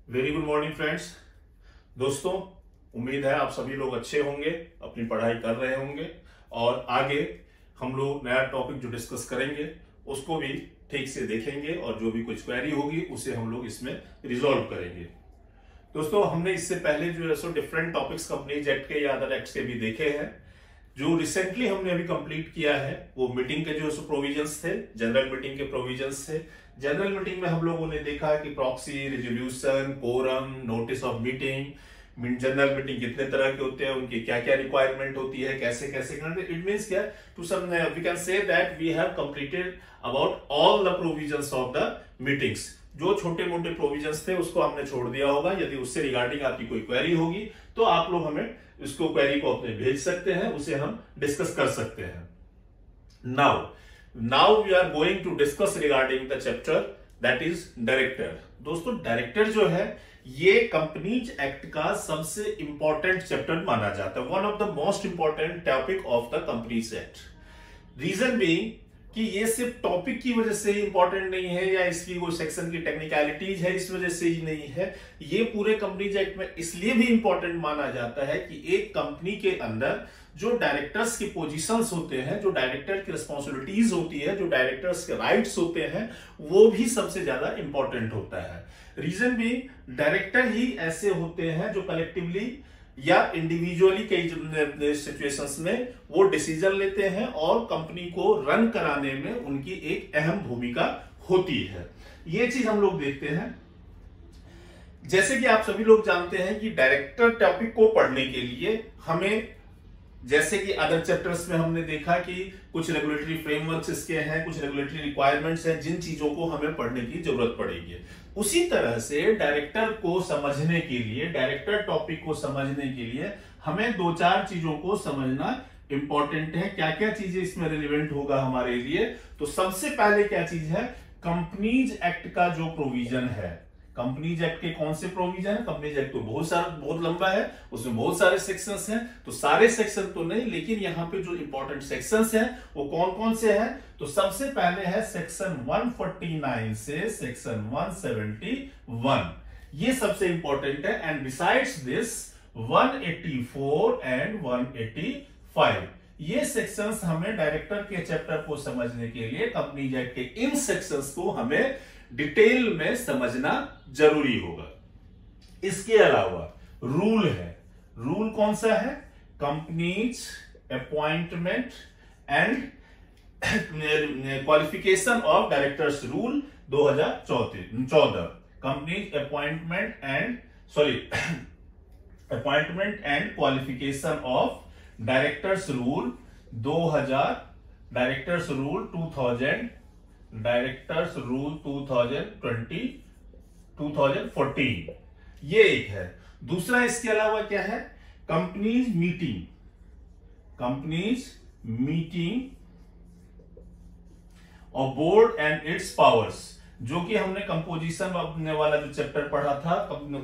Very good morning friends. दोस्तों, उम्मीद है आप सभी लोग अच्छे होंगे, अपनी पढ़ाई कर रहे होंगे और आगे हम लोग नया टॉपिक जो डिस्कस करेंगे उसको भी ठीक से देखेंगे और जो भी कुछ क्वेरी होगी उसे हम लोग इसमें रिजॉल्व करेंगे। दोस्तों, हमने इससे पहले जो है so different topics companies act के या अदर एक्ट्स के भी देखे हैं। जो रिसेंटली हमने अभी कंप्लीट किया है वो मीटिंग के जो प्रोविजंस थे, जनरल मीटिंग के प्रोविजंस थे। जनरल मीटिंग में हम लोगों ने देखा कि proxy, resolution, quorum, notice of meeting, general meeting कितने तरह के होते हैं, उनकी क्या क्या रिक्वायरमेंट होती है, कैसे कैसे करते। इट मींस क्या, to sum we can say that we have completed about all the provisions of the meetings. जो छोटे मोटे प्रोविजंस थे उसको हमने छोड़ दिया होगा। यदि उससे रिगार्डिंग आपकी कोई क्वेरी होगी तो आप लोग हमें उसको क्वेरी को अपने भेज सकते हैं, उसे हम डिस्कस कर सकते हैं। Now we are going to discuss regarding the chapter that is director. दोस्तों, डायरेक्टर जो है ये कंपनीज एक्ट का सबसे इंपॉर्टेंट चैप्टर माना जाता है, one of the most important topic of the Companies Act. Reason being कि ये सिर्फ टॉपिक की वजह से ही इंपॉर्टेंट नहीं है या इसकी वो सेक्शन की टेक्निकलिटीज है इस वजह से ही नहीं है, ये पूरे कंपनीज एक्ट में इसलिए भी इंपॉर्टेंट माना जाता है कि एक कंपनी के अंदर जो डायरेक्टर्स की पोजीशंस होते हैं, जो डायरेक्टर की रिस्पॉन्सिबिलिटीज होती है, जो डायरेक्टर्स के राइट्स होते हैं, वो भी सबसे ज्यादा इंपॉर्टेंट होता है। रीजन भी, डायरेक्टर ही ऐसे होते हैं जो कलेक्टिवली या इंडिविजुअली कई सिचुएशंस में वो डिसीजन लेते हैं और कंपनी को रन कराने में उनकी एक अहम भूमिका होती है। ये चीज हम लोग देखते हैं। जैसे कि आप सभी लोग जानते हैं कि डायरेक्टर टॉपिक को पढ़ने के लिए हमें, जैसे कि अदर चैप्टर्स में हमने देखा कि कुछ रेगुलेटरी फ्रेमवर्क्स इसके हैं, कुछ रेगुलेटरी रिक्वायरमेंट्स हैं जिन चीजों को हमें पढ़ने की जरूरत पड़ेगी। उसी तरह से डायरेक्टर को समझने के लिए, डायरेक्टर टॉपिक को समझने के लिए हमें दो चार चीजों को समझना इंपॉर्टेंट है। क्या क्या चीजें इसमें रिलेवेंट होगा हमारे लिए, तो सबसे पहले क्या चीज है, कंपनीज एक्ट का जो प्रोविजन है। कंपनीज एक्ट के कौन से प्रोविजन है? कंपनीज एक्ट तो बहुत लंबा है, उसमें बहुत सारे सेक्शंस हैं, तो सारे सेक्शन तो नहीं, लेकिन यहां पे जो इंपॉर्टेंट सेक्शंस हैं वो कौन कौन से हैं? तो सबसे पहले है सेक्शन 149 से सेक्शन 171, ये सबसे इंपॉर्टेंट है। एंड बिसाइड्स दिस 184 एंड 185, ये सेक्शंस हमें डायरेक्टर के चैप्टर को समझने के लिए कंपनीज एक्ट के इन सेक्शंस को हमें डिटेल में समझना जरूरी होगा। इसके अलावा रूल है। रूल कौन सा है? Companies appointment and qualification of directors rule 2014। Companies appointment and qualification of directors rule 2000, directors rule 2000, directors rule 2014, ये एक है। दूसरा इसके अलावा क्या है? Companies meeting of board and its powers, जो कि हमने कंपोजिशन वाला जो चैप्टर पढ़ा था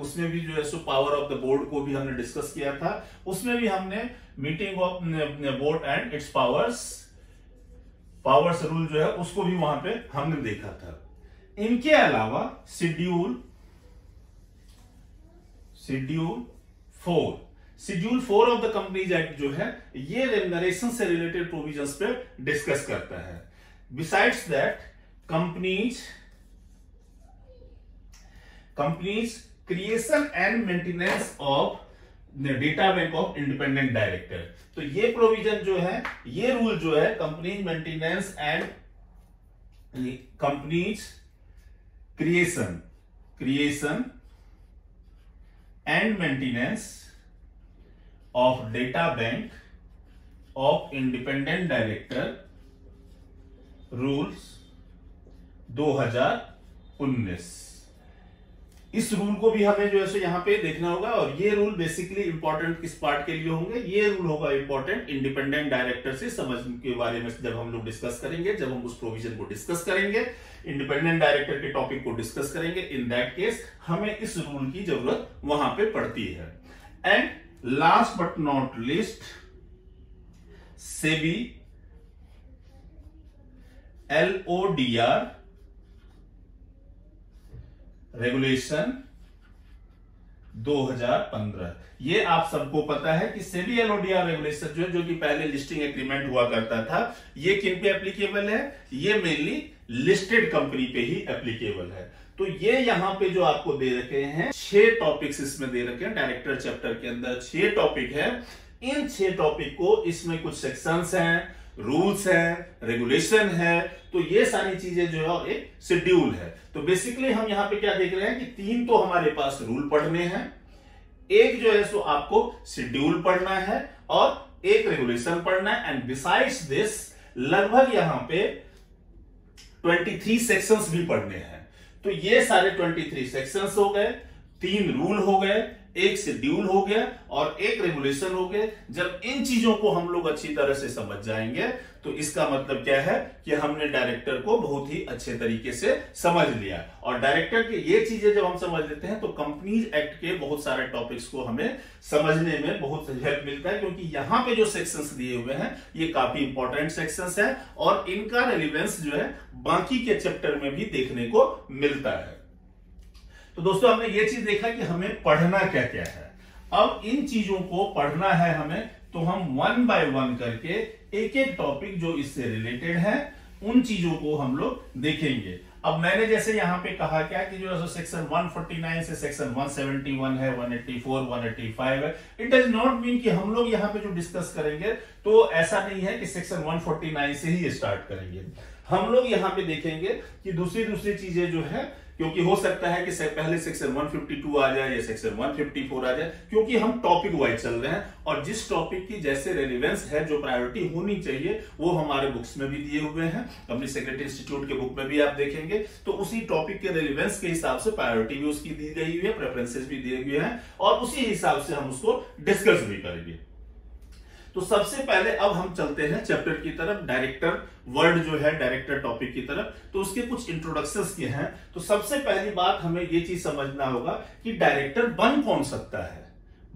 उसमें भी जो है so power of the board को भी हमने डिस्कस किया था। उसमें भी हमने meeting of board and its powers rule जो है उसको भी वहां पे हमने देखा था। इनके अलावा schedule 4 of the Companies act जो है ये रेम्युनरेशन से रिलेटेड प्रोविजंस पे डिस्कस करता है। Besides that companies creation and maintenance of data bank of independent director, तो ये प्रोविजन जो है, ये रूल जो है, companies maintenance and companies creation and maintenance of data bank of independent director rules 2019, इस रूल को भी हमें जो है यहां पे देखना होगा। और ये रूल बेसिकली इंपॉर्टेंट किस पार्ट के लिए होंगे? ये रूल होगा इंपॉर्टेंट इंडिपेंडेंट डायरेक्टर से समझने के बारे में जब हम लोग डिस्कस करेंगे, जब हम उस प्रोविजन को डिस्कस करेंगे, इंडिपेंडेंट डायरेक्टर के टॉपिक को डिस्कस करेंगे, इन दैट केस हमें इस रूल की जरूरत वहां पे पड़ती है। And last but not least, SEBI LODR regulation 2015। ये आप सबको पता है कि सेबी एलओडीआर रेगुलेशन जो कि पहले लिस्टिंग एग्रीमेंट हुआ करता था, ये किन पे एप्लीकेबल है? ये मेनली लिस्टेड कंपनी पे ही एप्लीकेबल है। तो ये यहां पे जो आपको दे रखे हैं 6 टॉपिक्स इसमें दे रखे हैं। डायरेक्टर चैप्टर के अंदर 6 टॉपिक है। इन 6 टॉपिक को इसमें कुछ सेक्शंस हैं, रूल्स है, रेगुलेशन है, तो ये सारी चीजें जो है एक शेड्यूल है। तो बेसिकली हम यहां पे क्या देख रहे हैं कि 3 तो हमारे पास रूल पढ़ने हैं, एक जो है सो आपको शेड्यूल पढ़ना है और एक रेगुलेशन पढ़ना है। एंड बिसाइड्स दिस लगभग यहां पे 23 सेक्शंस भी पढ़ने हैं। तो ये सारे 23 सेक्शंस हो गए, 3 रूल हो गए, एक शेड्यूल हो गया और एक रेगुलेशन हो गया। जब इन चीजों को हम लोग अच्छी तरह से समझ जाएंगे तो इसका मतलब क्या है कि हमने डायरेक्टर को बहुत ही अच्छे तरीके से समझ लिया। और डायरेक्टर के ये चीजें जब हम समझ लेते हैं तो कंपनीज एक्ट के बहुत सारे टॉपिक्स को हमें समझने में बहुत हेल्प मिलता है, क्योंकि यहां पे जो सेक्शंस दिए हुए हैं ये काफी इंपॉर्टेंट सेक्शंस है और इनका रेलिवेंस जो है बाकी के चैप्टर में भी देखने को मिलता है। तो दोस्तों हमने ये चीज देखा कि हमें पढ़ना क्या क्या है। अब इन चीजों को पढ़ना है हमें, तो हम 1 बाय 1 करके एक एक टॉपिक जो इससे रिलेटेड है उन चीजों को हम लोग देखेंगे। अब मैंने जैसे यहां पे कहा क्या कि जो सेक्शन 149 से सेक्शन 171 है, 184, 185 है, इट डज नॉट मीन कि हम लोग यहां पे जो डिस्कस करेंगे तो ऐसा नहीं है कि सेक्शन 149 से ही स्टार्ट करेंगे। हम लोग यहां पे देखेंगे कि दूसरी चीजें जो है, क्योंकि हो सकता है कि पहले सेक्शन 152 आ जाए या सेक्शन 154 आ जाए, क्योंकि हम टॉपिक वाइज चल रहे हैं और जिस टॉपिक की जैसे रेलेवेंस है, जो प्रायोरिटी होनी चाहिए, वो हमारे बुक्स में भी दिए हुए हैं। अपनी सेक्रेटरी इंस्टीट्यूट के बुक में भी आप देखेंगे तो उसी टॉपिक के रेलेवेंस के हिसाब से प्रायोरिटी भी उसकी दी गई हुई है, प्रेफरेंसेस भी दिए हुए हैं और उसी हिसाब से हम उसको डिस्कस भी करेंगे। तो सबसे पहले अब हम चलते हैं चैप्टर की तरफ, डायरेक्टर वर्ड जो है डायरेक्टर टॉपिक की तरफ। तो उसके कुछ इंट्रोडक्शंस के हैं। तो सबसे पहली बात हमें ये चीज समझना होगा कि डायरेक्टर बन कौन सकता है।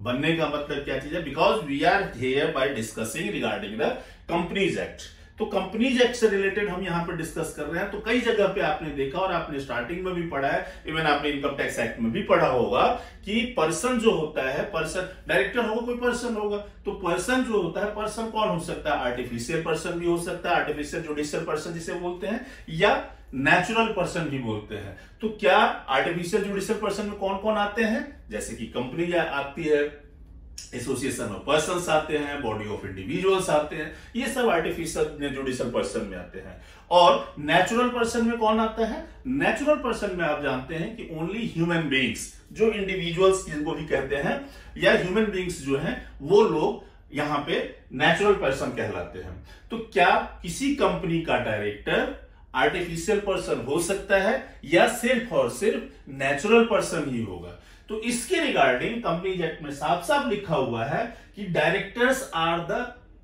बनने का मतलब क्या चीज है? Because we are here by discussing regarding the Companies Act. तो कंपनीज एक्ट से रिलेटेड हम यहां पर डिस्कस कर रहे हैं। तो कई जगह पे आपने देखा और आपने स्टार्टिंग में भी पढ़ा है, इवन आपने इनकम टैक्स एक्ट में भी पढ़ा होगा कि पर्सन जो होता है, पर्सन डायरेक्टर होगा, कोई पर्सन होगा। तो पर्सन जो होता है, पर्सन कौन हो सकता है? आर्टिफिशियल पर्सन भी हो सकता है, आर्टिफिशियल जुडिशियल पर्सन जिसे बोलते हैं, या नेचुरल पर्सन भी बोलते हैं। तो क्या आर्टिफिशियल जुडिशियल पर्सन में कौन कौन आते हैं? जैसे कि कंपनी आती है, एसोसिएशन ऑफ पर्सन्स आते हैं, बॉडी ऑफ इंडिविजुअल्स आते हैं, ये सब आर्टिफिशियल जुडिशियल पर्सन में आते हैं। और नेचुरल पर्सन में कौन आता है? नेचुरल पर्सन में आप जानते हैं कि ओनली ह्यूमन बीइंग्स, जो इंडिविजुअल्स जिनको भी कहते हैं, या ह्यूमन बीइंग्स जो हैं, वो लोग यहां पे नेचुरल पर्सन कहलाते हैं। तो क्या किसी कंपनी का डायरेक्टर आर्टिफिशियल पर्सन हो सकता है या सिर्फ और सिर्फ नेचुरल पर्सन ही होगा? तो इसके रिगार्डिंग कंपनीज एक्ट में साफ साफ लिखा हुआ है कि directors are the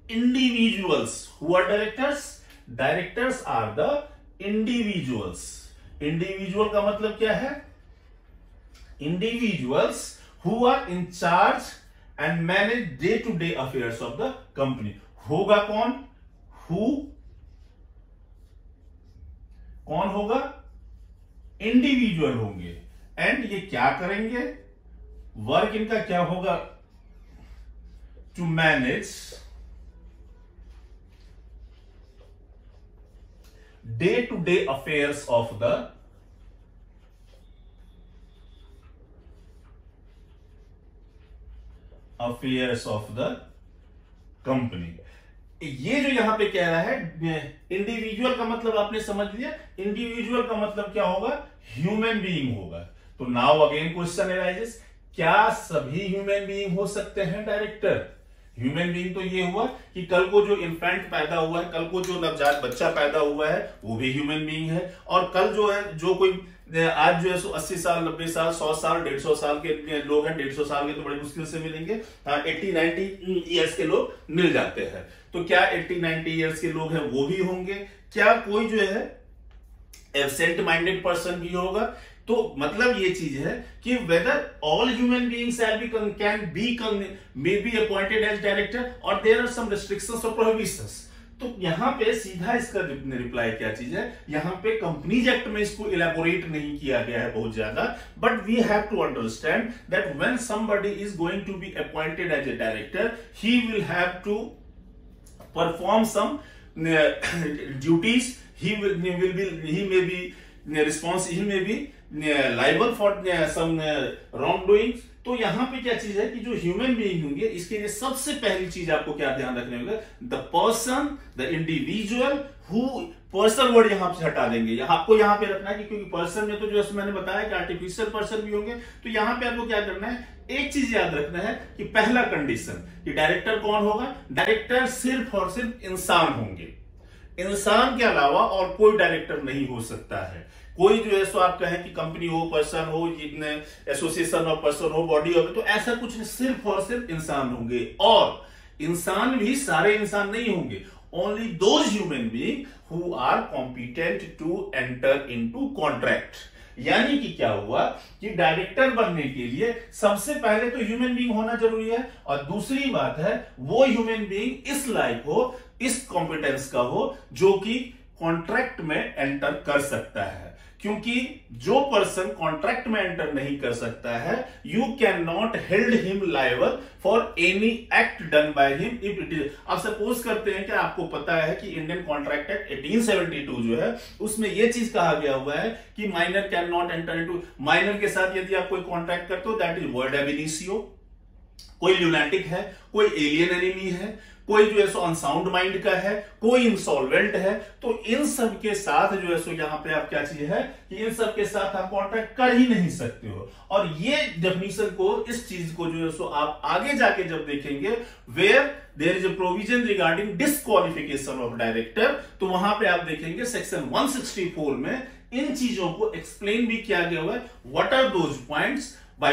individuals. Who are directors? Directors are the individuals. Individual का मतलब क्या है? Individuals who are in charge and manage day to day affairs of the company. होगा कौन? कौन होगा? इंडिविजुअल होंगे। एंड ये क्या करेंगे? वर्क इनका क्या होगा? To manage day to day affairs of the company. ये जो यहां पे कह रहा है इंडिविजुअल का मतलब आपने समझ लिया। इंडिविजुअल का मतलब क्या होगा? ह्यूमन बीइंग होगा। तो नाउ अगेन क्वेश्चन अराइजेस, क्या सभी ह्यूमन बीइंग हो सकते हैं डायरेक्टर? ह्यूमन बीइंग तो ये हुआ कि कल को जो इन्फेंट पैदा हुआ है, कल को जो नवजात बच्चा पैदा हुआ है, वो भी ह्यूमन बीइंग है। और कल जो है, जो कोई आज जो है 80 साल, 90 साल, 100 साल, 150 साल के लोग हैं, 150 साल के तो बड़ी मुश्किल से मिलेंगे, 80-90 ईयर्स के लोग मिल जाते हैं। तो क्या 80-90 ईयर्स के लोग हैं वो भी होंगे? क्या कोई जो है एब्सेंट माइंडेड पर्सन भी होगा? तो मतलब ये चीज है कि whether all human beings can be may be appointed as director और देयर आर सम रिस्ट्रिक्शंस और प्रोहिबिशंस। तो यहां पे सीधा इसका रिप्लाई क्या चीज है, यहां पे कंपनीज एक्ट में इसको इलेबोरेट नहीं किया गया है बहुत ज्यादा, but we have to understand that when somebody is going to be appointed as a director, he will have to perform some duties, he may be liable for some wrongdoings। तो यहां पे क्या चीज है कि जो ह्यूमन बीइंग होंगे, इसके लिए सबसे पहली चीज आपको क्या ध्यान रखने होगा, the person, the individual who, person word यहां से हटा देंगे, आपको यहां पे रखना है कि क्योंकि पर्सन में तो जो मैंने बताया कि आर्टिफिशियल पर्सन भी होंगे, तो यहां पे आपको क्या करना है, एक चीज याद रखना है कि पहला कंडीशन कि डायरेक्टर कौन होगा, डायरेक्टर सिर्फ और सिर्फ इंसान होंगे, इंसान के अलावा और कोई डायरेक्टर नहीं हो सकता है। कोई जो है सो आप कहें कि कंपनी हो, पर्सन हो, एसोसिएशन ऑफ पर्सन हो, बॉडी हो, तो ऐसा कुछ नहीं, सिर्फ और सिर्फ इंसान होंगे। और इंसान भी सारे इंसान नहीं होंगे, only those human being who are competent to enter into contract. यानी कि क्या हुआ कि डायरेक्टर बनने के लिए सबसे पहले तो ह्यूमन बीइंग होना जरूरी है, और दूसरी बात है वो ह्यूमन बीइंग इस लायक हो, इस कॉम्पिटेंस का हो, जो कि कॉन्ट्रैक्ट में एंटर कर सकता है। क्योंकि जो पर्सन कॉन्ट्रैक्ट में एंटर नहीं कर सकता है, you can not held him liable for any act done by him if it is. आप सपोज करते हैं कि आपको पता है कि इंडियन कॉन्ट्रैक्ट एक्ट 1872 जो है, उसमें यह चीज कहा गया हुआ है कि minor can not enter into, minor के साथ यदि आप कोई कॉन्ट्रैक्ट करते हो, दैट इज वर्ड एब इनिशियो। कोई ल्यूनाटिक है, कोई एलियन एनिमी है, कोई जो है सो अनसाउंड माइंड का है, कोई इंसॉल्वेंट है, तो इन सब के साथ जो है सो यहां पे आप क्या चीज है कि इन सब के साथ आप कॉन्ट्रैक्ट कर ही नहीं सकते हो। और ये डेफिनेशन को, इस चीज को जो है सो आप आगे जाके जब देखेंगे, where there is a provision regarding disqualification of director, तो वहां पे आप देखेंगे सेक्शन 164 में इन चीजों को एक्सप्लेन भी किया गया हुआ है। What are those points by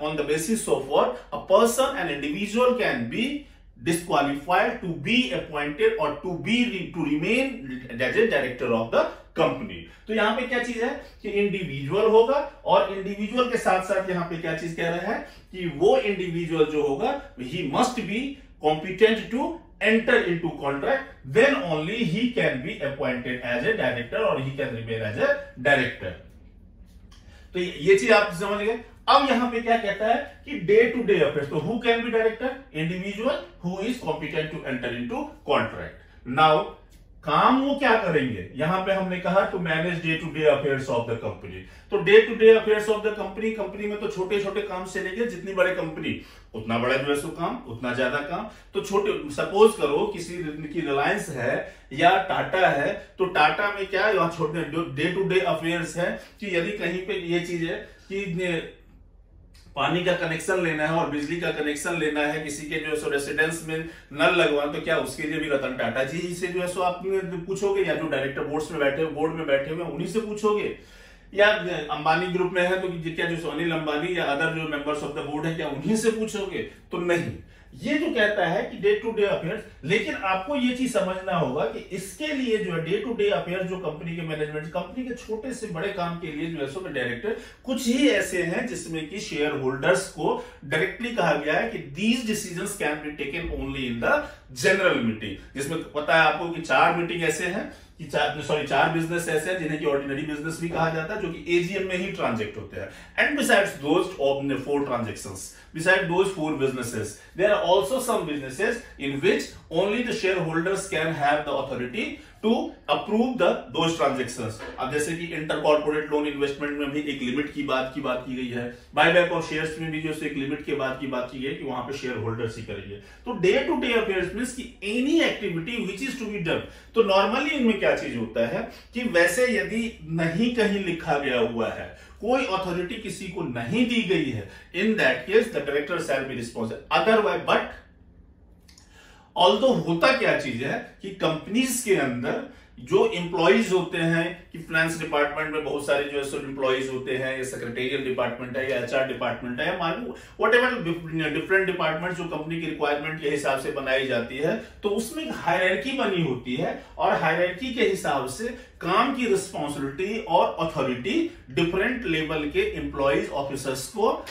on the basis of what a person, an individual can be disqualified to be appointed or to remain as a director of the company। तो यहां पे क्या चीज है कि इंडिविजुअल होगा, और इंडिविजुअल के साथ साथ यहां पे क्या चीज कह रहा है कि वो इंडिविजुअल जो होगा, he must be competent to enter into contract, then only he can be appointed as a director or he can remain as a director। तो ये चीज आप समझ गए। अब यहां पे क्या कहता है कि डे टू डे अफेयर्स, तो who can be director, individual who is competent to enter into contract. Now काम वो क्या करेंगे, यहां पे हमने कहा to manage day to day affairs of the company. तो day to day affairs of the company, company में तो छोटे छोटे काम से लेके जितनी बड़े कंपनी उतना बड़ा जो है सो काम, उतना ज्यादा काम। तो छोटे, सपोज करो किसी की रिलायंस है या टाटा है, तो टाटा में क्या है, छोटे डे टू डे अफेयर्स है कि यदि कहीं पे ये चीज है कि पानी का कनेक्शन लेना है और बिजली का कनेक्शन लेना है, किसी के जो है सो रेसिडेंस में नल लगवा, तो क्या उसके लिए भी रतन टाटा जी से जो है सो आप पूछोगे, या जो डायरेक्टर बोर्ड में बैठे हुए उन्हीं से पूछोगे, या अंबानी ग्रुप में है तो क्या जो अनिल अंबानी या अदर जो मेंबर्स ऑफ द बोर्ड है क्या उन्हीं से पूछोगे? तो नहीं। ये जो कहता है कि डे टू डे अफेयर्स, लेकिन आपको ये चीज समझना होगा कि इसके लिए जो है डे टू डे अफेयर्स, जो कंपनी के मैनेजमेंट, कंपनी के छोटे से बड़े काम के लिए जो है सो डायरेक्टर, कुछ ही ऐसे हैं जिसमें कि शेयर होल्डर्स को डायरेक्टली कहा गया है कि these decisions can be taken only in the general meeting, जिसमें पता है आपको कि 4 मीटिंग ऐसे हैं कि 4 बिजनेस ऐसे हैं जिन्हें कि ऑर्डिनरी बिजनेस भी कहा जाता है, जो कि एजीएम में ही ट्रांजेक्ट होते हैं। And besides those 4 transactions, besides those 4 businesses, there are also some businesses in which only the shareholders can have the authority to approve those transactions। अब जैसे कि इंटर कॉर्पोरेट लोन इन्वेस्टमेंट में भी एक लिमिट की बात की गई है, बायबैक और शेयर्स में भी जो एक लिमिट की बात की गई है कि वहां पे शेयर होल्डर्स ही करेंगे। तो day to day affairs means कि any activity which is to be done. तो नॉर्मली इनमें क्या चीज होता है कि वैसे यदि नहीं कहीं लिखा गया हुआ है, कोई अथॉरिटी किसी को नहीं दी गई है, इन that case the director shall be responsible. Otherwise, but although होता क्या चीज है कि कंपनीज के अंदर जो एम्प्लॉइज होते हैं, कि फाइनेंस डिपार्टमेंट में बहुत सारे जो है एम्प्लॉइज होते हैं, या सेक्रेटेरियल डिपार्टमेंट है, या एचआर डिपार्टमेंट है, या वट एवर डिफरेंट डिपार्टमेंट जो कंपनी की रिक्वायरमेंट के हिसाब से बनाई जाती है, तो उसमें हायरार्की बनी होती है, और हायरार्की के हिसाब से काम की रिस्पॉन्सिबिलिटी और अथॉरिटी डिफरेंट लेवल के एम्प्लॉइज ऑफिसर्स को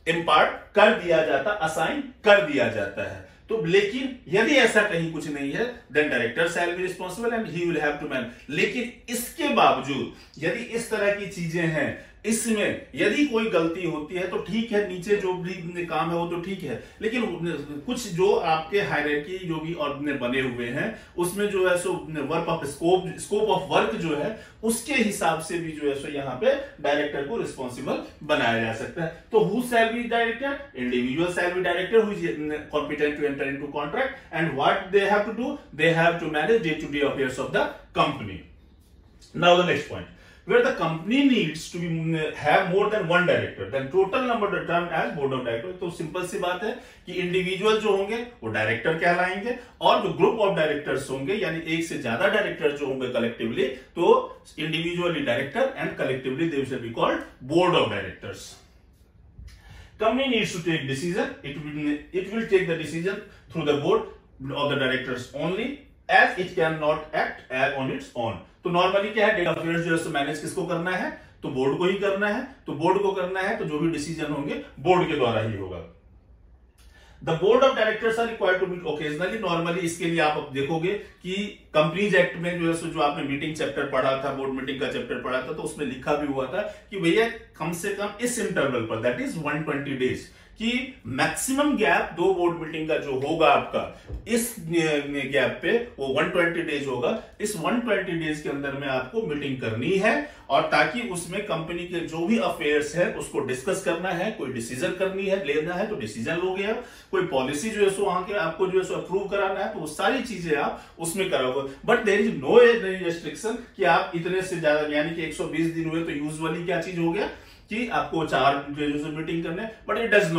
इम्पार्ट कर दिया जाता, असाइन कर दिया जाता है। तो लेकिन यदि ऐसा कहीं कुछ नहीं है, then director shall be responsible and he will have to manage. लेकिन इसके बावजूद यदि इस तरह की चीजें हैं, इसमें यदि कोई गलती होती है तो ठीक है, नीचे जो भी काम है वो तो ठीक है, लेकिन कुछ जो आपके हायरार्की जो भी और बने हुए हैं उसमें जो है so work of scope of work जो है उसके हिसाब से भी जो है सो यहाँ पे डायरेक्टर को रिस्पॉन्सिबल बनाया जा सकता है। तो who shall be director? Individual shall be director who is competent to enter into contract and what they have to do, they have to manage day to day affairs of the company. Now the next point, where the company needs to be have more than one director, then total number determined as board of directors। तो simple सी बात है कि individual जो होंगे वो director कहलाएंगे और जो ग्रुप ऑफ डायरेक्टर्स होंगे यानी एक से ज्यादा डायरेक्टर जो होंगे कलेक्टिवली, तो individually director and collectively they will be called board of directors. Company needs to take decision, it will take the decision through the board of the directors only as it cannot act on its own। तो normally क्या है, data affairs जो है manage किसको करना है? तो board को ही करना है। तो बोर्ड को करना है तो जो भी डिसीजन होंगे बोर्ड के द्वारा ही होगा। The board of directors are required to meet occasionally. Normally इसके लिए आप देखोगे कि कंपनीज एक्ट में जो है जो आपने मीटिंग चैप्टर पढ़ा था, बोर्ड मीटिंग का चैप्टर पढ़ा था, तो उसमें लिखा भी हुआ था कि भैया कम से कम इस इंटरवल पर, दैट इज 120 डेज कि मैक्सिमम गैप दो बोर्ड मीटिंग का जो होगा आपका, इस गैप पे वो 120 डेज होगा। इस 120 डेज के अंदर में आपको मीटिंग करनी है और ताकि उसमें कंपनी के जो भी अफेयर्स है उसको डिस्कस करना है, कोई डिसीजन करनी है, लेना है तो डिसीजन लोगे आप, कोई पॉलिसी जो है सो वहां के आपको जो है सो अप्रूव कराना है तो वो सारी चीजें आप उसमें कराओगे। But there is no restriction कि आप इतने से ज्यादा, यानी कि 120 दिन हुए तो यूजुअली क्या चीज हो गया कि आपको 4 मीटिंग करने, but it does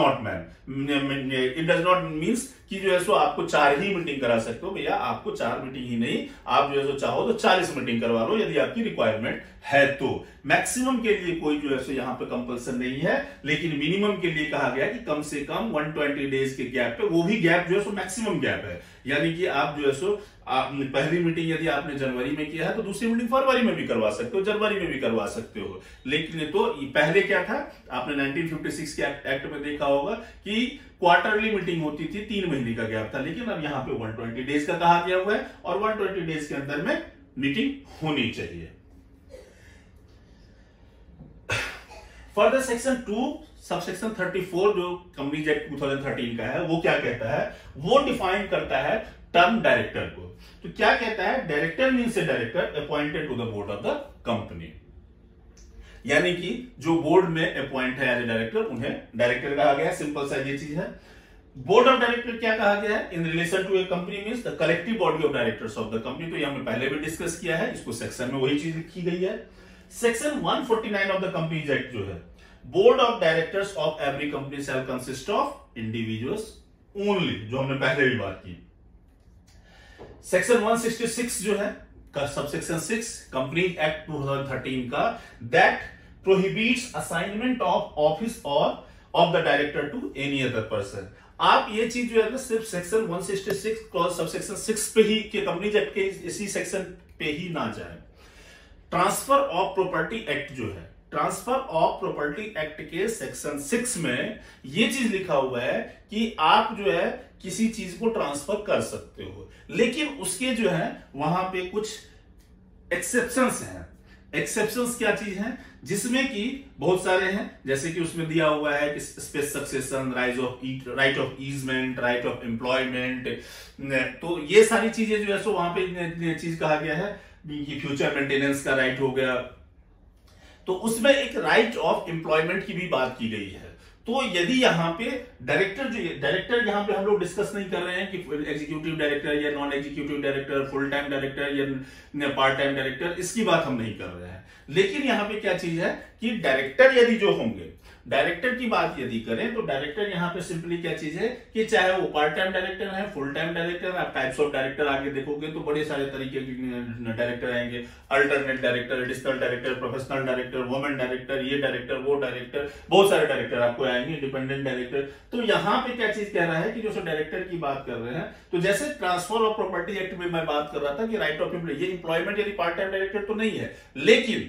not means कि जो है सो आपको 4 ही मीटिंग करा सकते हो। भैया आपको 4 मीटिंग ही नहीं, आप जो है सो चाहो तो 40 मीटिंग करवा लो यदि आपकी रिक्वायरमेंट है तो। मैक्सिमम के लिए कोई जो है सो यहाँ पे कंपल्सन नहीं है, लेकिन मिनिमम के लिए कहा गया कि कम से कम 120 डेज के गैप पे, वो भी गैप जो है सो मैक्सिमम गैप है, यानी कि आप जो है सो पहली मीटिंग यदि आपने जनवरी में किया है तो दूसरी मीटिंग फरवरी में भी करवा सकते हो, जनवरी में भी करवा सकते हो। लेकिन तो पहले क्या था, आपने 1956 के एक्ट में देखा होगा कि क्वार्टरली मीटिंग होती थी, 3 महीने का गैप था, लेकिन अब यहाँ पे 120 डेज का कहा गया हुआ है और 120 डेज के अंदर में मीटिंग होनी चाहिए। फर्दर सेक्शन 2 सबसेक्शन 34 जो कंपनीज एक्ट 2013 का है वो क्या कहता है, वो डिफाइन करता है टर्म डायरेक्टर को। तो क्या कहता है, director means a director appointed to the board of the company, यानी कि जो बोर्ड में अपॉइंट है एज ए डायरेक्टर उन्हें डायरेक्टर कहा गया है। सिंपल सा ये चीज है। बोर्ड ऑफ डायरेक्टर क्या कहा गया है, in relation to a company means the collective body of directors of the company. तो ये हमने पहले भी डिस्कस किया है, इसको सेक्शन में वही चीज लिखी गई है। Section 149 of the Companies act जो है, board of directors of every company shall consist of individuals only, जो हमने पहले भी बात की। सेक्शन 166 जो है सबसेक्शन 6 कंपनीज एक्ट 2013 का, that prohibits assignment of office और of the director to any other person. आप ये चीज जो है ना सिर्फ सेक्शन 166 क्लॉज सबसेक्शन 6 पे ही के कंपनीज एक्ट के इसी सेक्शन पे ही ना जाए। ट्रांसफर ऑफ प्रॉपर्टी एक्ट जो है, ट्रांसफर ऑफ प्रॉपर्टी एक्ट के सेक्शन 6 में ये चीज लिखा हुआ है कि आप जो है किसी चीज को ट्रांसफर कर सकते हो, लेकिन उसके जो है वहां पे कुछ एक्सेप्शंस हैं। एक्सेप्शंस क्या चीज है, जिसमें कि बहुत सारे हैं, जैसे कि उसमें दिया हुआ है कि space succession, right of easement, right of employment. तो ये सारी चीजें जो है सो वहां पे चीज कहा गया है कि फ्यूचर मेंटेनेंस का राइट हो गया। तो उसमें एक राइट ऑफ एम्प्लॉयमेंट की भी बात की गई है। तो यदि यहाँ पे डायरेक्टर यहाँ पे हम लोग डिस्कस नहीं कर रहे हैं कि एग्जीक्यूटिव डायरेक्टर या non executive director, full time director या पार्ट टाइम डायरेक्टर, इसकी बात हम नहीं कर रहे हैं। लेकिन यहाँ पे क्या चीज है कि डायरेक्टर यदि जो होंगे, डायरेक्टर की बात यदि करें तो डायरेक्टर यहाँ पे सिंपली क्या चीज है कि चाहे वो पार्ट टाइम डायरेक्टर है, फुल टाइम डायरेक्टर है, आप टाइप्स ऑफ डायरेक्टर आगे देखोगे तो बड़े सारे तरीके के डायरेक्टर आएंगे, alternate director, additional director, professional director, women director, ये डायरेक्टर, वो डायरेक्टर, बहुत सारे डायरेक्टर आपको आएंगे, इंडिपेंडेंट डायरेक्टर। तो यहाँ पे क्या चीज कह रहा है कि जो डायरेक्टर की बात कर रहे हैं, तो जैसे ट्रांसफर ऑफ प्रॉपर्टी एक्ट में मैं बात कर रहा था कि राइट ऑफ ये एम्प्लॉयमेंट यदि पार्ट टाइम डायरेक्टर तो नहीं है, लेकिन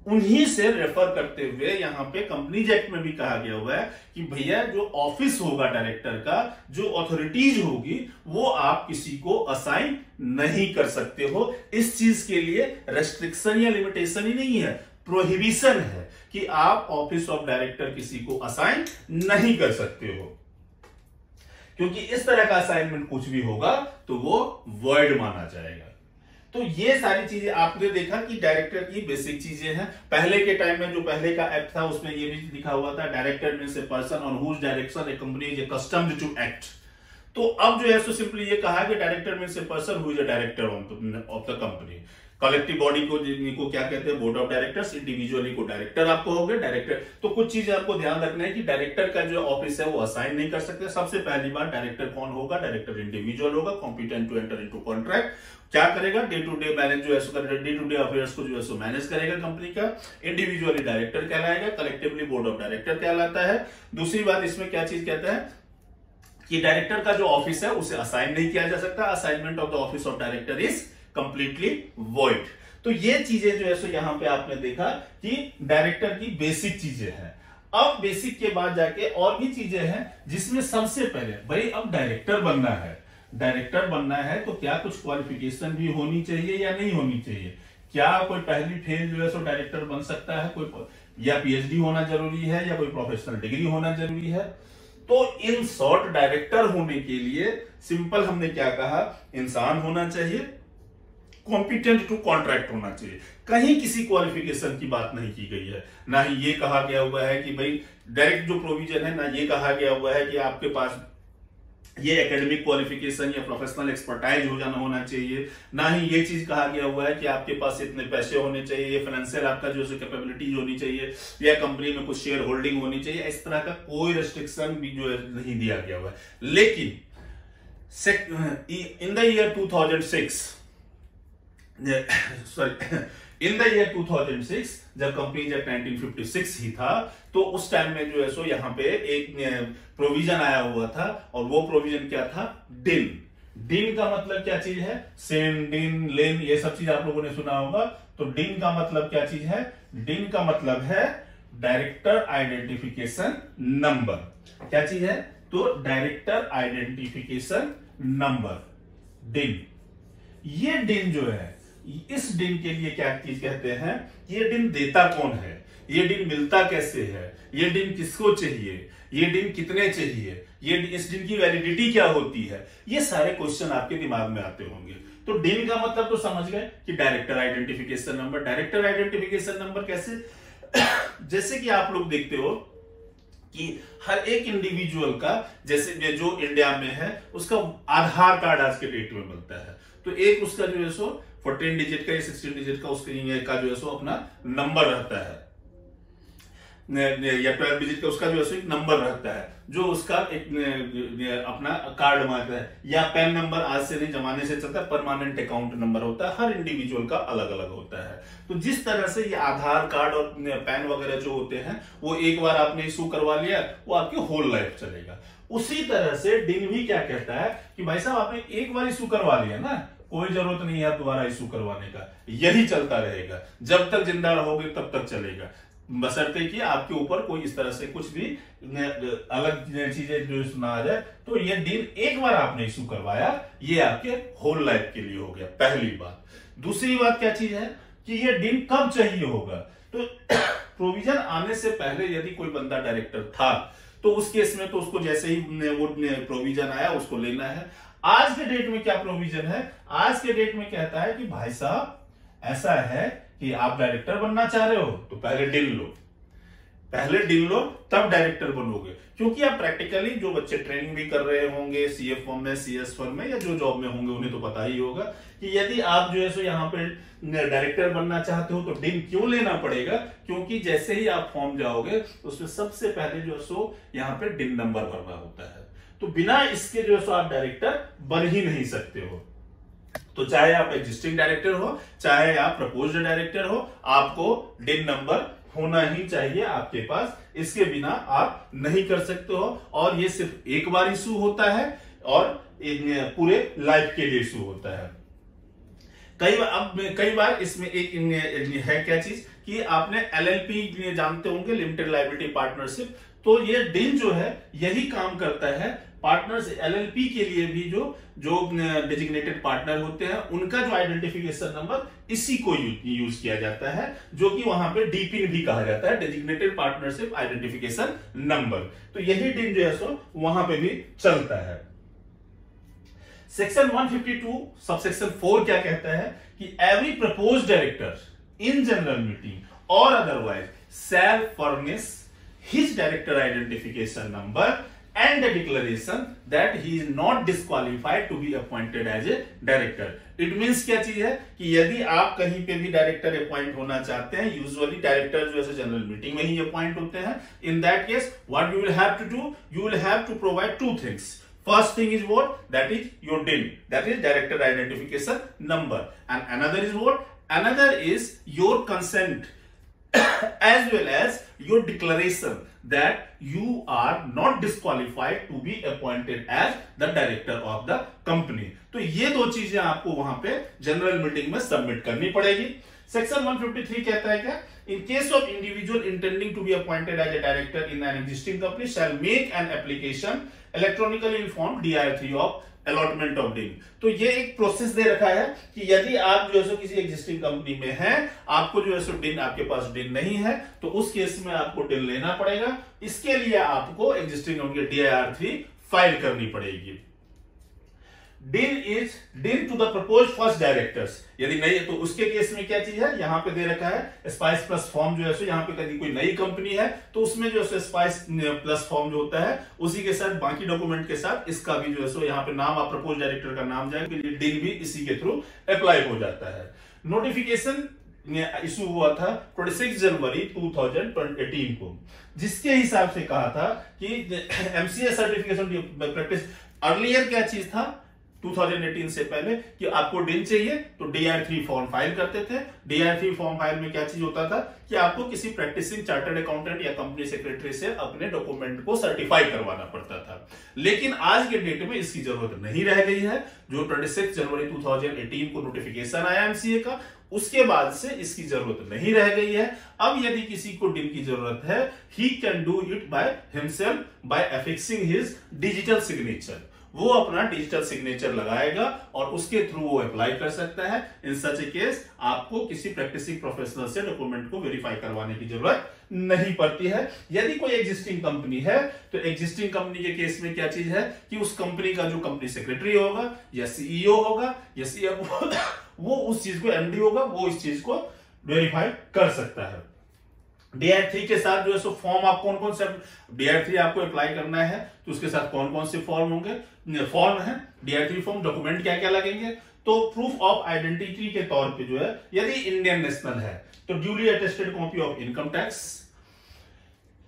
उन्हीं से रेफर करते हुए यहां पे कंपनीज एक्ट में भी कहा गया हुआ है कि भैया जो ऑफिस होगा डायरेक्टर का, जो अथॉरिटीज होगी, वो आप किसी को असाइन नहीं कर सकते हो। इस चीज के लिए रेस्ट्रिक्शन या लिमिटेशन ही नहीं है, प्रोहिबिशन है कि आप ऑफिस ऑफ डायरेक्टर किसी को असाइन नहीं कर सकते हो, क्योंकि इस तरह का असाइनमेंट कुछ भी होगा तो वो वॉइड माना जाएगा। तो ये सारी चीजें आपने देखा कि डायरेक्टर की बेसिक चीजें हैं। पहले के टाइम में जो पहले का एक्ट था उसमें ये भी लिखा हुआ था, director means a person on whose direction a company is accustomed to act. तो अब जो है सो सिंपली ये कहा कि director means a person who is a director of the company. Collective body को क्या कहते हैं, बोर्ड ऑफ डायरेक्टर्स। इंडिविजुअली को डायरेक्टर आपको हो गए डायरेक्टर। तो कुछ चीजें आपको ध्यान रखना है कि डायरेक्टर का जो ऑफिस है वो असाइन नहीं कर सकते। सबसे पहली बार डायरेक्टर कौन होगा, डायरेक्टर इंडिविजुअल होगा, competent to enter into contract. क्या करेगा, डे टू डे मैनेज जो है डे टू डे अफेयर्स को जो है मैनेज करेगा कंपनी का। इंडिविजुअली डायरेक्टर कहलाएगा, कलेक्टिवली बोर्ड ऑफ डायरेक्टर कहलाता है। दूसरी बात इसमें क्या चीज कहता है कि डायरेक्टर का जो ऑफिस है उसे असाइन नहीं किया जा सकता। Assignment of the office of director is completely void. तो ये चीजें जो है सो यहां पे आपने देखा कि डायरेक्टर की बेसिक चीजें हैं। अब बेसिक के बाद जाके और भी चीजें हैं जिसमें सबसे पहले भाई अब डायरेक्टर बनना है। डायरेक्टर बनना है तो क्या कुछ क्वालिफिकेशन भी होनी चाहिए या नहीं होनी चाहिए? क्या कोई पहली फेज जो है सो डायरेक्टर बन सकता है, कोई या पीएचडी होना जरूरी है या कोई प्रोफेशनल डिग्री होना जरूरी है? तो इन शॉर्ट डायरेक्टर होने के लिए सिंपल हमने क्या कहा, इंसान होना चाहिए, कॉम्पिटेंट टू कॉन्ट्रैक्ट होना चाहिए। कहीं किसी क्वालिफिकेशन की बात नहीं की गई है, ना ही ये कहा गया हुआ है कि भाई डायरेक्ट जो प्रोविजन है, ना ये कहा गया हुआ है कि आपके पास ये एकेडमिक क्वालिफिकेशन या प्रोफेशनल एक्सपर्टाइज हो जाना होना चाहिए, ना ही ये चीज कहा गया हुआ है कि आपके पास इतने पैसे होने चाहिए, ये फाइनेंशियल आपका जो है कैपेबिलिटीज होनी चाहिए, या कंपनी में कुछ शेयर होल्डिंग होनी चाहिए। इस तरह का कोई रेस्ट्रिक्शन भी जो है नहीं दिया गया हुआ है। लेकिन in the year 2006 in the year 2006 जब कंपनीज एक्ट 1956 ही था, तो उस टाइम में जो है सो यहाँ पे एक प्रोविजन आया हुआ था, और वो प्रोविजन क्या था, डिन। डिन का मतलब क्या चीज है, सेन, डिन, लेन, ये सब चीज आप लोगों ने सुना होगा। तो डिन का मतलब क्या चीज है, डिन का मतलब है डायरेक्टर आइडेंटिफिकेशन नंबर। क्या चीज है, तो डायरेक्टर आइडेंटिफिकेशन नंबर, डिन। ये डिन जो है, इस डिन के लिए क्या चीज कहते हैं, ये डिन देता कौन है, ये डिन मिलता कैसे है, ये डिन किसको चाहिए, ये डिन कितने चाहिए, ये इस डिन की वैलिडिटी क्या होती है, ये सारे क्वेश्चन आपके दिमाग में आते होंगे। तो डिन का मतलब तो समझ गए कि director identification number. Director identification number कैसे, जैसे कि आप लोग देखते हो कि हर एक इंडिविजुअल का, जैसे जो इंडिया में है, उसका आधार कार्ड आज के डेट में बनता है। तो एक उसका जो है सो 14 डिजिट का या 16 डिजिट का उसका जो है सो अपना नंबर रहता है, या 12 डिजिट का उसका जो है सो एक नंबर रहता है, जो उसका एक अपना कार्ड मारता है। या पैन नंबर आज से नहीं, जमाने से चलता है, परमानेंट अकाउंट नंबर होता है, हर इंडिविजुअल का अलग अलग होता है। तो जिस तरह से ये आधार कार्ड और पैन वगैरह जो होते हैं, वो एक बार आपने इशू करवा लिया, वो आपकी होल लाइफ चलेगा। उसी तरह से डिन भी क्या कहता है कि भाई साहब आपने एक बार इशू करवा लिया ना, कोई जरूरत नहीं है दोबारा इशू करवाने का, यही चलता रहेगा, जब तक जिंदा रहोगे तब तक चलेगा, बशर्ते कि आपके ऊपर कोई इस तरह से कुछ भी अलग चीजें जो सुना आ जाए। तो ये डिन एक बार आपने इशू करवाया, ये आपके होल लाइफ के लिए हो गया, पहली बात। दूसरी बात क्या चीज है कि ये डिन कब चाहिए होगा, तो प्रोविजन आने से पहले यदि कोई बंदा डायरेक्टर था, तो उस केस में तो उसको जैसे ही वो प्रोविजन आया उसको लेना है। आज के डेट में क्या प्रोविजन है, आज के डेट में कहता है कि भाई साहब ऐसा है कि आप डायरेक्टर बनना चाह रहे हो तो पहले डिन लो, पहले डिन लो तब डायरेक्टर बनोगे। क्योंकि आप प्रैक्टिकली जो बच्चे ट्रेनिंग भी कर रहे होंगे सीएफ फर्म में, सीएस फर्म में, या जो जॉब में होंगे, उन्हें तो पता ही होगा कि यदि आप जो है सो यहाँ पे डायरेक्टर बनना चाहते हो तो डिन क्यों लेना पड़ेगा, क्योंकि जैसे ही आप फॉर्म जाओगे उसमें सबसे पहले जो सो यहाँ पे डिन नंबर भरना होता है। तो बिना इसके जो है सो आप डायरेक्टर बन ही नहीं सकते हो। तो चाहे आप एग्जिस्टिंग डायरेक्टर हो, चाहे आप प्रपोज्ड डायरेक्टर हो, आपको डिन नंबर होना ही चाहिए आपके पास, इसके बिना आप नहीं कर सकते हो। और ये सिर्फ एक बार इशू होता है और पूरे लाइफ के लिए इशू होता है। कई बार इसमें एक है क्या चीज कि आपने LLP जानते होंगे, लिमिटेड लायबिलिटी पार्टनरशिप। तो ये डिन जो है यही काम करता है पार्टनर्स LLP के लिए भी, जो डेजिग्नेटेड पार्टनर होते हैं उनका जो आइडेंटिफिकेशन नंबर इसी को यूज किया जाता है, जो कि वहां पे DPN भी कहा जाता है, डेजिग्नेटेड पार्टनरशिप आइडेंटिफिकेशन नंबर। तो यही डिन जो है सो वहां पे भी चलता है। सेक्शन 152 सबसेक्शन 4 क्या कहता है कि every proposed director in general meeting और otherwise shall furnish his director identification number and the declaration that he is not disqualified to be appointed as a director. It means क्या चीज है कि यदि आप कहीं पे भी डायरेक्टर अपॉइंट होना चाहते हैं, यूजुअली डायरेक्टर जो है जनरल मीटिंग में ही अपॉइंट होते हैं, in that case what you will have to do, you will have to provide two things. First thing is what? That is your DIN, that is director identification number, and another is what? Another is your consent as well as your declaration that you are not disqualified to be appointed as the director of the company. तो ये दो चीजें आपको वहां पे general meeting में submit करनी पड़ेगी। सेक्शन 153 कहता है क्या? In case of individual intending to be appointed as a director in an existing company shall make an application electronically informed DIR3 of allotment of डिन। तो ये एक प्रोसेस दे रखा है कि यदि आप जो है सो किसी एग्जिस्टिंग कंपनी में हैं, आपको जो है सो डिन, आपके पास डिन नहीं है, तो उस केस में आपको डिन लेना पड़ेगा। इसके लिए आपको एग्जिस्टिंग कंपनी DIR3 फाइल करनी पड़ेगी। DIN is DIN to the propose first directors, यदि नहीं है तो उसके केस में क्या चीज है, यहां पे दे रखा है स्पाइस प्लस फॉर्म जो है सो, यहाँ पे कभी कोई नई कंपनी है तो उसमें जो है स्पाइस प्लस फॉर्म जो होता है उसी के साथ बाकी डॉक्यूमेंट के साथ इसका भी जो है सो यहाँ पे नाम, आप प्रपोज डायरेक्टर का नाम जाएगा, डिन भी इसी के थ्रू अप्लाई हो जाता है। नोटिफिकेशन इशू हुआ था 26 जनवरी 2018 को, जिसके हिसाब से कहा था कि MCA सर्टिफिकेशन प्रैक्टिस, अर्लियर क्या चीज था 2018 से पहले कि आपको डिन चाहिए तो DIR3 फॉर्म फाइल करते थे। DIR3 फॉर्म फाइल में क्या चीज होता था कि आपको किसी प्रैक्टिसिंग चार्टर्ड अकाउंटेंट या कंपनी सेक्रेटरी से अपने डॉक्यूमेंट को सर्टिफाई करवाना पड़ता था। लेकिन आज के डेट में इसकी जरूरत नहीं रह गई है। जो 26 जनवरी 2018 को नोटिफिकेशन आया MCA का, उसके बाद से इसकी जरूरत नहीं रह गई है। अब यदि किसी को डिन की जरूरत है, he can do it by himself by affixing his digital signature. वो अपना डिजिटल सिग्नेचर लगाएगा और उसके थ्रू वो अप्लाई कर सकता है। इन सच ए केस आपको किसी प्रैक्टिसिंग प्रोफेशनल से डॉक्यूमेंट को वेरीफाई करवाने की जरूरत नहीं पड़ती है। यदि कोई एग्जिस्टिंग कंपनी है तो एग्जिस्टिंग कंपनी के केस में क्या चीज है कि उस कंपनी का जो कंपनी सेक्रेटरी होगा या CEO होगा या CFO वो उस चीज को, MD होगा, वो इस चीज को वेरीफाई कर सकता है। DIR3 के साथ जो है सो फॉर्म आप कौन कौन से DIR3 आपको अप्लाई करना है तो उसके साथ कौन कौन से फॉर्म होंगे, फॉर्म है DIR3 फॉर्म, डॉक्यूमेंट क्या क्या लगेंगे। तो प्रूफ ऑफ आइडेंटिटी के तौर पे जो है, यदि इंडियन नेशनल है तो duly attested copy of income tax,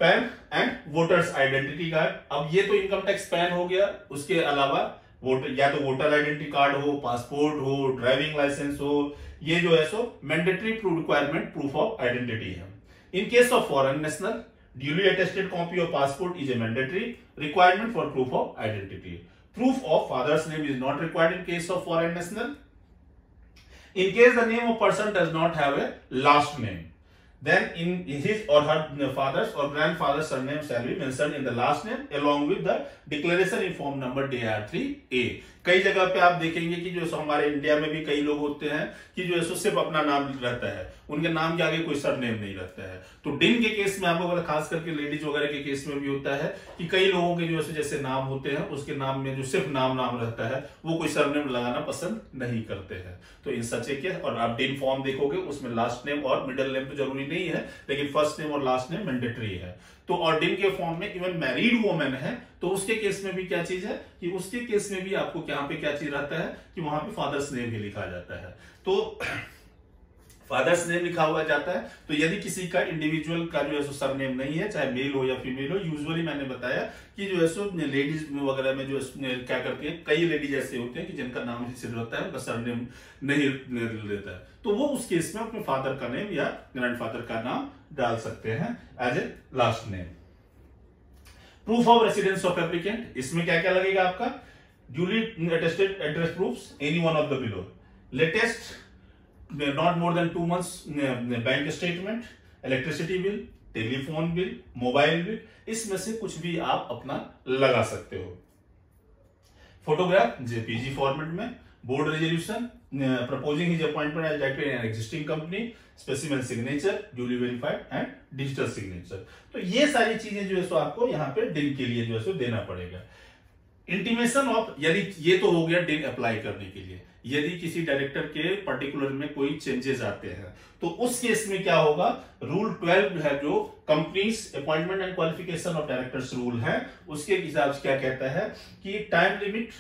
pan and voters identity card. अब ये तो इनकम टैक्स पैन हो गया, उसके अलावा वोटर, या तो वोटर आइडेंटिटी कार्ड हो, पासपोर्ट हो, ड्राइविंग लाइसेंस हो, ये जो है सो mandatory requirement proof of identity है। In case of foreign national, duly attested copy of passport is a mandatory requirement for proof of identity. Proof of father's name is not required in case of foreign national. In case the name of person does not have a last name, then in his or her father's or grandfather's surname shall be mentioned in the last name along with the declaration in form number DIR3A. कई जगह पे आप देखेंगे कि जो हमारे India में भी कई लोग होते हैं कि जो है सिर्फ अपना नाम रहता है, उनके नाम के आगे कोई सरनेम नहीं रहता है। तो डिन के केस में आपको, खास करके लेडीज वगैरह के केस में भी होता है कि कई लोगों के जो है जैसे नाम होते हैं, उसके नाम में जो सिर्फ नाम रहता है, वो कोई सरनेम लगाना पसंद नहीं करते हैं। तो इन सच के, और आप डिन फॉर्म देखोगे उसमें लास्ट नेम और मिडिल नेम तो जरूरी नहीं है, लेकिन फर्स्ट नेम और लास्ट नेम मैंडेटरी है। तो और डिन के फॉर्म में इवन मैरिड वुमेन है तो उसके केस में भी क्या चीज है कि उसके केस में भी आपको यहाँ पे क्या चीज रहता है कि वहां पे फादर्स नेम ही लिखा जाता है। तो फादर्स नेम लिखा हुआ जाता है। तो यदि किसी का इंडिविजुअल का जो है सो सरनेम नहीं है, चाहे मेल हो या फीमेल हो, यूजुअली मैंने बताया कि जो है सो लेडीज वगैरह में जो क्या करती है, कई लेडीज ऐसे होते हैं कि जिनका नाम ही सिर्फ रहता है, उनका सरनेम नहीं लेता है, तो वो उस केस में अपने फादर का नेम या ग्रैंडफादर का नाम डाल सकते हैं as a last name. Proof of residence of applicant, इसमें क्या क्या लगेगा आपका, duly attested address proofs, any one of the below, latest not more than 2 months bank statement, electricity bill, telephone bill, mobile bill, इसमें से कुछ भी आप अपना लगा सकते हो। फोटोग्राफ जेपीजी फॉर्मेट में, board resolution, proposing his appointment as director in existing company, specimen signature, duly verified and digital signature. तो ये सारी चीजें जो है सो आपको यहाँ पे डिन के लिए जो है सो देना पड़ेगा। इंटीमेशन ऑफ, यदि ये तो हो गया डिन अप्लाई करने के लिए, यदि किसी डायरेक्टर के पर्टिकुलर में कोई चेंजेस आते हैं तो उस केस में क्या होगा, रूल 12 है जो companies appointment and qualification of directors rule है, उसके हिसाब से क्या कहता है कि time limit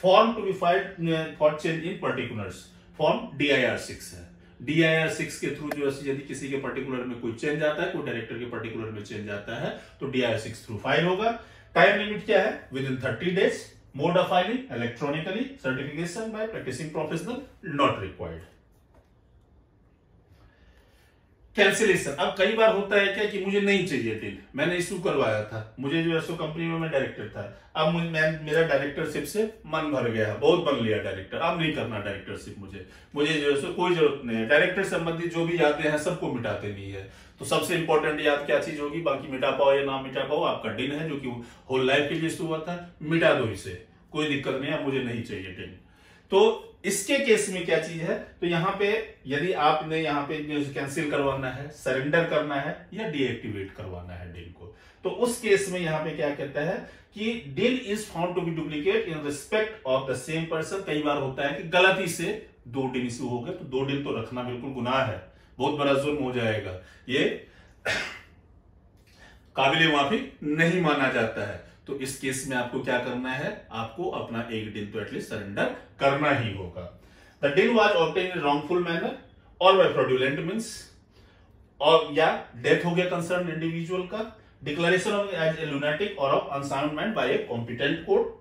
form to be filed for change in particulars, form DIR 6 है। DIR 6 के थ्रू जो है यदि किसी के पर्टिकुलर में कोई चेंज आता है, कोई डायरेक्टर के पर्टिकुलर में चेंज आता है तो DIR 6 थ्रू फाइल होगा। टाइम लिमिट क्या है, within 30 days, mode of filing electronically, certification by practising professional not required. Cancellation, अब कई बार होता है क्या कि मुझे नहीं चाहिए डिन, मैंने इशू करवाया था, मुझे जो है सो कंपनी में मैं डायरेक्टर था, अब मेरा डायरेक्टरशिप से मन भर गया, बहुत बन लिया डायरेक्टर, अब नहीं करना डायरेक्टरशिप, मुझे जो है सो कोई जरूरत नहीं है, डायरेक्टर संबंधित जो भी यादें हैं सबको मिटाते नहीं है। तो सबसे इंपॉर्टेंट याद क्या चीज होगी, बाकी मिटा पाओ या ना मिटा पाओ, आपका डिन है जो कि होल लाइफ के लिए इशू हुआ था, मिटा दो इसे, कोई दिक्कत नहीं है, मुझे नहीं चाहिए डिन। तो इसके केस में क्या चीज है, तो यहाँ पे यदि आपने यहाँ पे कैंसिल करवाना है, सरेंडर करना है या डीएक्टिवेट करवाना है डिन को, तो उस केस में यहाँ पे क्या कहता है कि DIN is found to be duplicate in respect of the same person. कई बार होता है कि गलती से 2 डिन इशू हो गए, तो 2 डिन तो रखना बिल्कुल गुनाह है, बहुत बड़ा जुर्म हो जाएगा, ये काबिले माफी नहीं माना जाता है। तो इस केस में आपको क्या करना है, आपको अपना एक डिन तो एटलीस्ट सरेंडर करना ही होगा। The DIN was obtain in wrongful manner और बाय फ्रॉडुलेंट मींस, और या डेथ हो गया कंसर्न इंडिविजुअल का, declaration of as a lunatic और of unsound mind by a competent court,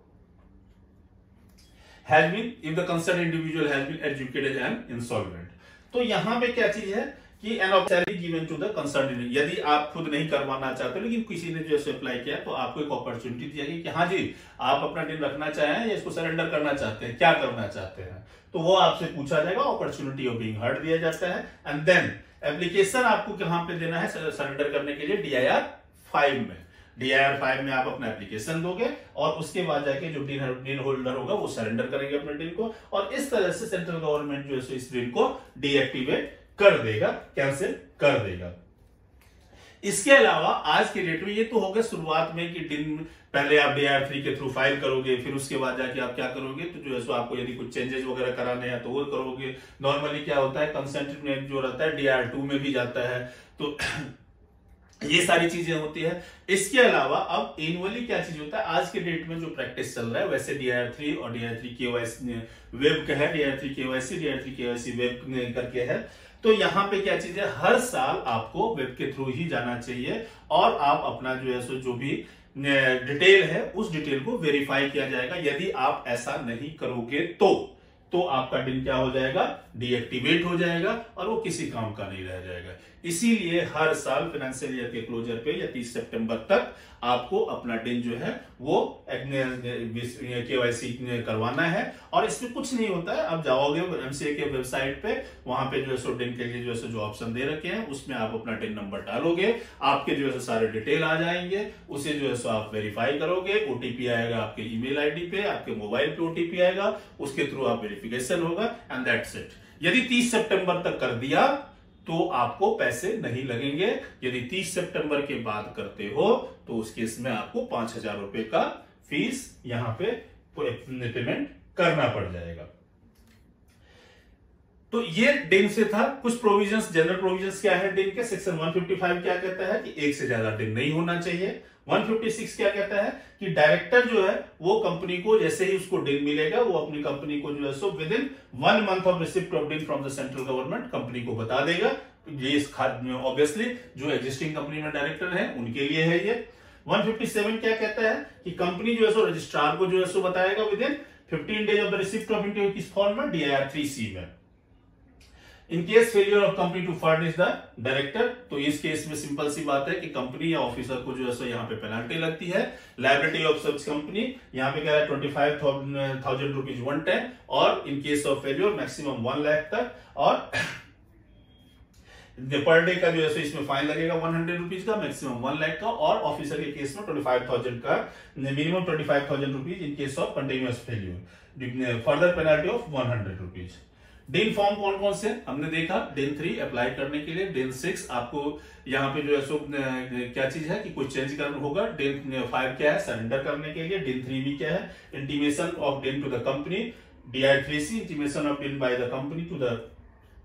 has been if the concern individual has been educated and insolvent. तो यहां पे क्या चीज है कि an optionally given to the concern, यदि आप खुद नहीं करवाना चाहते लेकिन किसी ने जो अप्लाई किया तो आपको एक अपॉर्चुनिटी दी जाएगी कि हाँ जी आप अपना डिन रखना चाहें या इसको सरेंडर करना चाहते हैं, क्या करना चाहते हैं, तो वो आपसे पूछा जाएगा, अपॉर्चुनिटी ऑफ बीइंग हर्ड दिया जाता है। एंड देन एप्लीकेशन आपको कहां पे देना है सरेंडर करने के लिए, DIR 5 में। DIR 5 में आप अपना एप्लीकेशन दोगे और उसके बाद जाके जो डिन होल्डर होगा वो सरेंडर करेंगे अपने डिन को, और इस तरह से सेंट्रल गवर्नमेंट जो है इस डिन को डीएक्टिवेट कर देगा, कैंसिल कर देगा। इसके अलावा आज के डेट में ये तो हो गया शुरुआत में कि डिन पहले आप DIR 3 के थ्रू फाइल करोगे, फिर उसके बाद जाके आप क्या करोगे, तो जो है सो आपको यदि कुछ चेंजेस वगैरह कराने हैं तो वो करोगे। नॉर्मली क्या होता है कंसेंट में जो रहता है DIR 2 में भी जाता है, तो ये सारी चीजें होती है। इसके अलावा अब एनुअली क्या चीज होता है, आज के डेट में जो प्रैक्टिस चल रहा है वैसे DIR 3 और DIR 3 KYC वेब का है, DIR 3 KYC वेब करके है। तो यहाँ पे क्या चीज है, हर साल आपको वेब के थ्रू ही जाना चाहिए और आप अपना जो है सो जो भी डिटेल है उस डिटेल को वेरीफाई किया जाएगा। यदि आप ऐसा नहीं करोगे तो आपका डिन क्या हो जाएगा, डीएक्टिवेट हो जाएगा और वो किसी काम का नहीं रह जाएगा। इसीलिए हर साल फाइनेंशियल ईयर के क्लोजर पे या 30 सितंबर तक आपको अपना डिन जो है वो KYC करवाना है। और इसमें कुछ नहीं होता है, आप जाओगे MCA के वेबसाइट पे, वहां पे जो है सो डिन के लिए जो है सो जो ऑप्शन दे रखे हैं उसमें आप अपना डिन नंबर डालोगे, आपके जो है सारे डिटेल आ जाएंगे, उसे जो है सो आप वेरीफाई करोगे, OTP आएगा आपके ईमेल आईडी पे, आपके मोबाइल पे OTP आएगा, उसके थ्रू आप वेरिफिकेशन होगा एंड दैट्स इट। यदि 30 सितंबर तक कर दिया तो आपको पैसे नहीं लगेंगे। यदि 30 सितंबर के बाद करते हो तो उस केस में आपको 5,000 रुपए का फीस यहां पे पेमेंट करना पड़ जाएगा। तो ये डिन से था। कुछ प्रोविजंस, जनरल प्रोविजंस क्या है डिन के, सेक्शन 155 क्या कहता है कि एक से ज्यादा डिन नहीं होना चाहिए। 156 क्या कहता है कि डायरेक्टर जो है वो कंपनी को जैसे ही उसको डिन मिलेगा वो अपनी कंपनी को जो है सो within 1 month of receipt of DIN from the central government company को बता देगा। ये ऑब्वियसली जो एग्जिस्टिंग कंपनी में डायरेक्टर है उनके लिए है ये। 157 क्या कहता है कि कंपनी जो है सो रजिस्ट्रार को जो है सो बताएगा within 15 days of the receipt of DIN किस फॉर्म में, DIR 3C में। In case failure of company to furnish the director, तो इस केस में सिंपल सी बात है कि कंपनी या ऑफिसर को जो है सो यहाँ पे पेनल्टी लगती है। लायबिलिटी ऑफ सच कंपनी यहाँ पे क्या है 25,000 रुपीज 1 टाइम, और in case of failure maximum 1 lakh तक, और पर डे का जो है इसमें फाइन लगेगा 100 रुपीज का, मैक्सिमम 1 लाख का, और ऑफिसर के केस में 25,000 का, minimum 25,000 rupees in case of continuous failure, further penalty of 100 rupees. डिन फॉर्म कौन कौन से हमने देखा, डिन 3 अप्लाई करने के लिए, डिन 6 आपको यहाँ पे जो है सो क्या चीज है कि कोई चेंज करना होगा, डिन 5 क्या है सरेंडर करने के लिए, डिन 3 भी क्या है intimation of DIN to the company, DI3C intimation of DIN by the company to the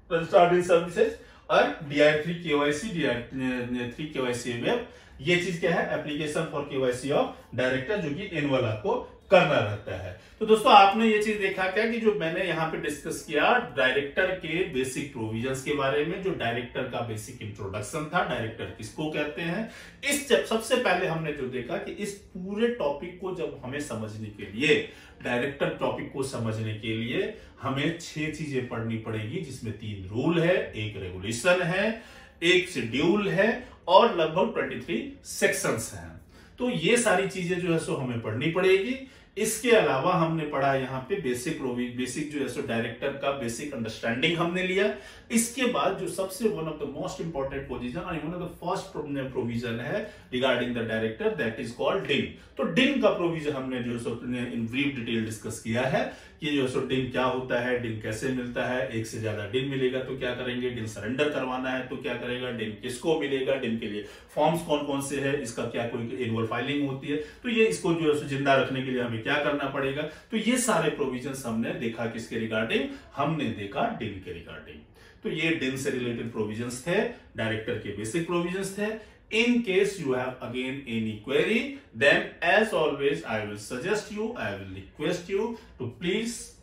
registered services, और DI3 KYC, DI3 KYC में ये चीज क्या है application for KYC of director, जो कि एनुअल आपको करना रहता है। तो दोस्तों आपने ये चीज देखा क्या कि जो मैंने यहाँ पे डिस्कस किया डायरेक्टर के बेसिक प्रोविजंस के बारे में, जो डायरेक्टर का बेसिक इंट्रोडक्शन था, डायरेक्टर किसको कहते हैं। इस सबसे पहले हमने जो देखा कि इस पूरे टॉपिक को जब हमें समझने के लिए, डायरेक्टर टॉपिक को समझने के लिए हमें 6 चीजें पढ़नी पड़ेगी, जिसमें 3 रूल है, एक रेगुलेशन है, एक शेड्यूल है, और लगभग 23 सेक्शंस हैं। तो ये सारी चीजें जो है सो हमें पढ़नी पड़ेगी। इसके अलावा हमने पढ़ा यहाँ पे बेसिक जो है सो डायरेक्टर का बेसिक अंडरस्टैंडिंग हमने लिया। इसके बाद जो सबसे one of the most important position और one of the first provision है regarding the director, that is called DIN. तो डिन का प्रोविजन हमने जो है सो इन ब्रीफ डिटेल डिस्कस किया है कि जो है सो डिन क्या होता है, डिन कैसे मिलता है, एक से ज्यादा डिन मिलेगा तो क्या करेंगे, डिन सरेंडर करवाना है तो क्या करेगा, डिन किसको मिलेगा, डिन के लिए फॉर्म्स कौन कौन से है, इसका क्या कोई एनुअल फाइलिंग होती है, तो ये इसको जो है जिंदा रखने के लिए हमें क्या करना पड़ेगा। तो ये सारे प्रोविजंस हमने देखा किसके रिगार्डिंग, हमने देखा डिन के रिगार्डिंग। तो ये डिन से रिलेटेड प्रोविजंस थे, डायरेक्टर के बेसिक प्रोविजंस थे। In case you have again any query, then as always I will suggest you, I will request you to please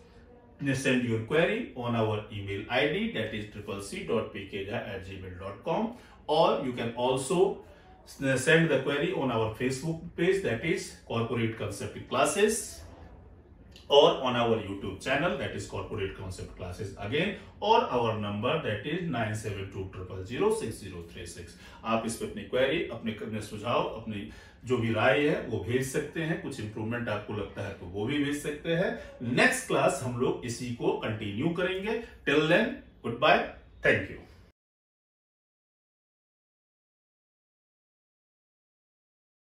send your query on our email ID, that is cc.pkja@gmail.com, or you can also send the query on our Facebook page, that is Corporate Concept Classes, or on our YouTube channel, that is Corporate Concept Classes again, or our number that is 9720006036। आप इस पे अपनी query, अपने सुझाव, अपनी जो भी राय है वो भेज सकते हैं। कुछ इंप्रूवमेंट आपको लगता है तो वो भी भेज सकते हैं। नेक्स्ट क्लास हम लोग इसी को कंटिन्यू करेंगे। Till then goodbye, thank you.